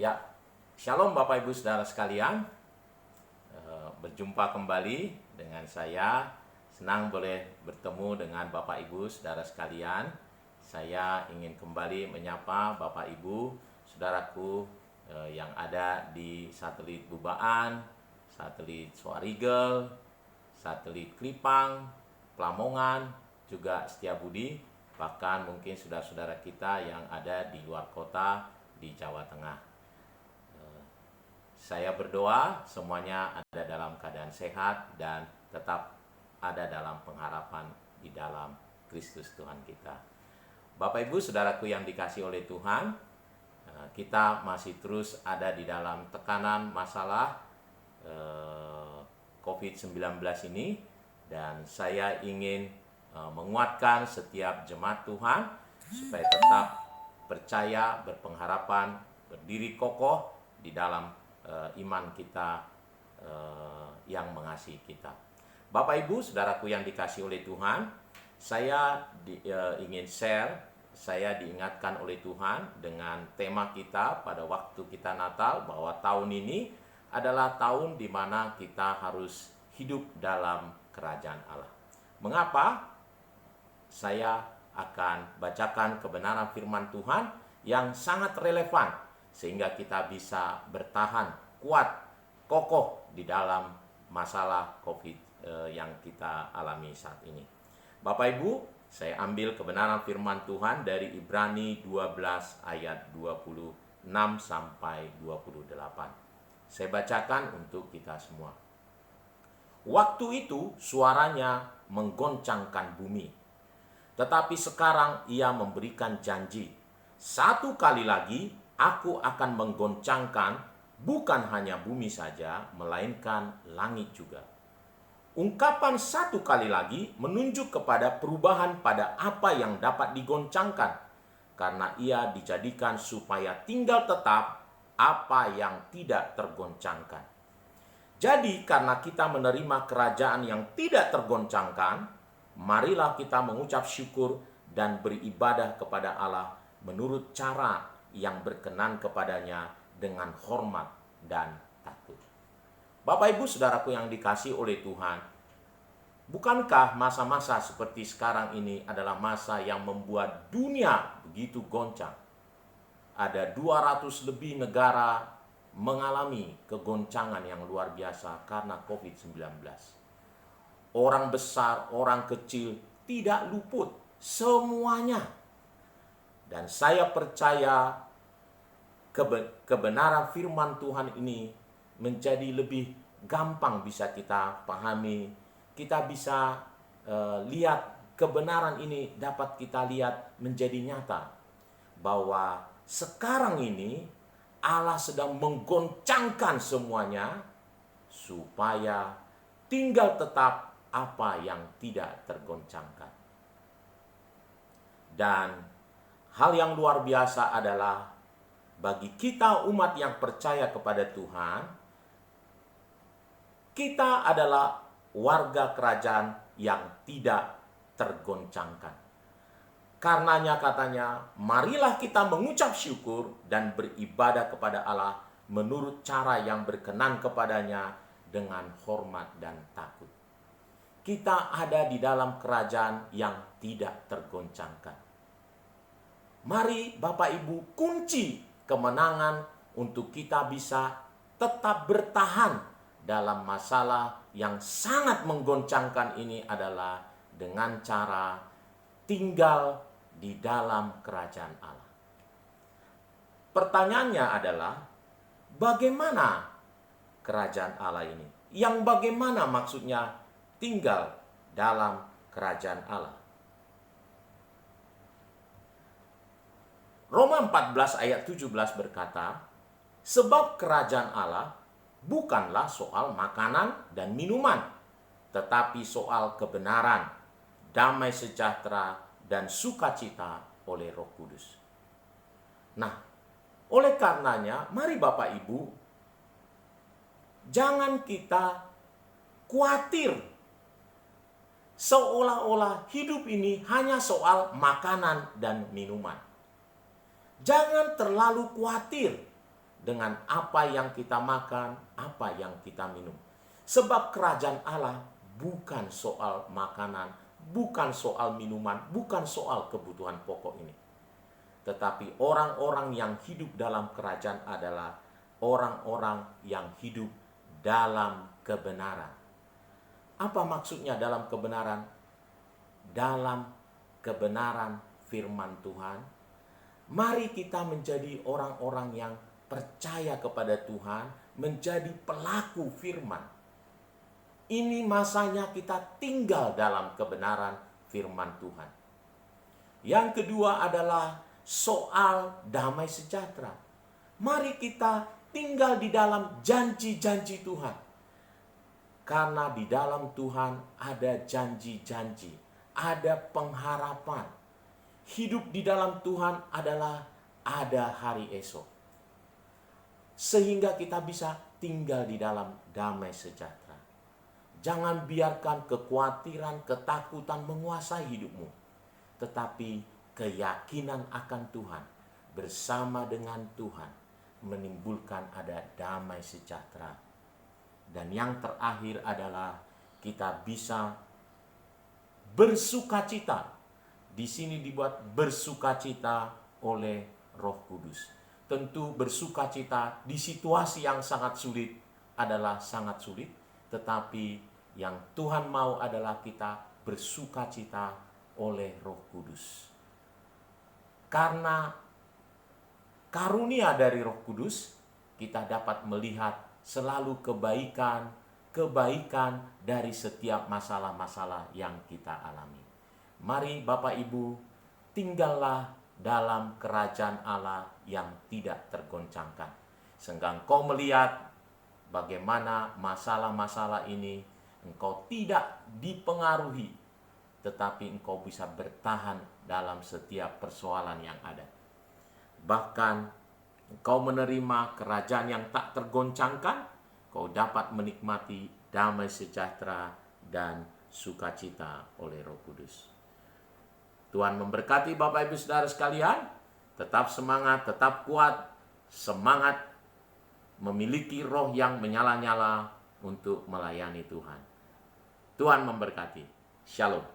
Ya, Shalom Bapak Ibu Saudara sekalian. Berjumpa kembali dengan saya. Senang boleh bertemu dengan Bapak Ibu Saudara sekalian. Saya ingin kembali menyapa Bapak Ibu Saudaraku yang ada di satelit Bubaan, satelit Swarigel, satelit Klipang, Plamongan, juga Setiabudi, bahkan mungkin saudara-saudara kita yang ada di luar kota di Jawa Tengah. Saya berdoa semuanya ada dalam keadaan sehat dan tetap ada dalam pengharapan di dalam Kristus Tuhan kita. Bapak Ibu Saudaraku yang dikasihi oleh Tuhan, kita masih terus ada di dalam tekanan masalah COVID-19 ini, dan saya ingin menguatkan setiap jemaat Tuhan supaya tetap percaya, berpengharapan, berdiri kokoh di dalam iman kita yang mengasihi kita. Bapak Ibu Saudaraku yang dikasihi oleh Tuhan, saya ingin share, saya diingatkan oleh Tuhan dengan tema kita pada waktu kita Natal, bahwa tahun ini adalah tahun di mana kita harus hidup dalam kerajaan Allah. Mengapa? Saya akan bacakan kebenaran firman Tuhan yang sangat relevan sehingga kita bisa bertahan kuat, kokoh di dalam masalah COVID yang kita alami saat ini. Bapak Ibu, saya ambil kebenaran firman Tuhan dari Ibrani 12 ayat 26 sampai 28. Saya bacakan untuk kita semua. Waktu itu suaranya menggoncangkan bumi, tetapi sekarang ia memberikan janji, satu kali lagi Aku akan menggoncangkan bukan hanya bumi saja, melainkan langit juga. Ungkapan satu kali lagi menunjuk kepada perubahan pada apa yang dapat digoncangkan, karena ia dijadikan supaya tinggal tetap apa yang tidak tergoncangkan. Jadi karena kita menerima kerajaan yang tidak tergoncangkan, marilah kita mengucap syukur dan beribadah kepada Allah menurut cara yang berkenan kepadanya dengan hormat dan takut. Bapak Ibu Saudaraku yang dikasihi oleh Tuhan, bukankah masa-masa seperti sekarang ini adalah masa yang membuat dunia begitu goncang? Ada 200 lebih negara mengalami kegoncangan yang luar biasa karena COVID-19. Orang besar, orang kecil tidak luput, semuanya. Dan saya percaya kebenaran firman Tuhan ini menjadi lebih gampang bisa kita pahami. Kita bisa lihat kebenaran ini, dapat kita lihat menjadi nyata. Bahwa sekarang ini Allah sedang menggoncangkan semuanya supaya tinggal tetap apa yang tidak tergoncangkan. Dan hal yang luar biasa adalah bagi kita umat yang percaya kepada Tuhan, kita adalah warga kerajaan yang tidak tergoncangkan. Karenanya katanya, marilah kita mengucap syukur dan beribadah kepada Allah menurut cara yang berkenan kepadanya dengan hormat dan takut. Kita ada di dalam kerajaan yang tidak tergoncangkan. Mari Bapak Ibu, kunci kemenangan untuk kita bisa tetap bertahan dalam masalah yang sangat menggoncangkan ini adalah dengan cara tinggal di dalam kerajaan Allah. Pertanyaannya adalah, bagaimana kerajaan Allah ini? Yang bagaimana maksudnya tinggal dalam kerajaan Allah? Roma 14 ayat 17 berkata, sebab kerajaan Allah bukanlah soal makanan dan minuman, tetapi soal kebenaran, damai sejahtera, dan sukacita oleh Roh Kudus. Nah, oleh karenanya, mari Bapak Ibu, jangan kita khawatir seolah-olah hidup ini hanya soal makanan dan minuman. Jangan terlalu khawatir dengan apa yang kita makan, apa yang kita minum. Sebab kerajaan Allah bukan soal makanan, bukan soal minuman, bukan soal kebutuhan pokok ini. Tetapi orang-orang yang hidup dalam kerajaan adalah orang-orang yang hidup dalam kebenaran. Apa maksudnya dalam kebenaran? Dalam kebenaran firman Tuhan. Mari kita menjadi orang-orang yang percaya kepada Tuhan, menjadi pelaku firman. Ini masanya kita tinggal dalam kebenaran firman Tuhan. Yang kedua adalah soal damai sejahtera. Mari kita tinggal di dalam janji-janji Tuhan. Karena di dalam Tuhan ada janji-janji, ada pengharapan. Hidup di dalam Tuhan adalah ada hari esok. Sehingga kita bisa tinggal di dalam damai sejahtera. Jangan biarkan kekhawatiran, ketakutan menguasai hidupmu. Tetapi keyakinan akan Tuhan bersama dengan Tuhan menimbulkan ada damai sejahtera. Dan yang terakhir adalah kita bisa bersukacita. Di sini dibuat bersukacita oleh Roh Kudus. Tentu bersukacita di situasi yang sangat sulit adalah sangat sulit, tetapi yang Tuhan mau adalah kita bersukacita oleh Roh Kudus. Karena karunia dari Roh Kudus, kita dapat melihat selalu kebaikan dari setiap masalah-masalah yang kita alami. Mari Bapak Ibu, tinggallah dalam kerajaan Allah yang tidak tergoncangkan. Sehingga engkau melihat bagaimana masalah-masalah ini engkau tidak dipengaruhi, tetapi engkau bisa bertahan dalam setiap persoalan yang ada. Bahkan engkau menerima kerajaan yang tak tergoncangkan, kau dapat menikmati damai sejahtera dan sukacita oleh Roh Kudus. Tuhan memberkati Bapak Ibu Saudara sekalian, tetap semangat, tetap kuat, semangat memiliki roh yang menyala-nyala untuk melayani Tuhan. Tuhan memberkati. Shalom.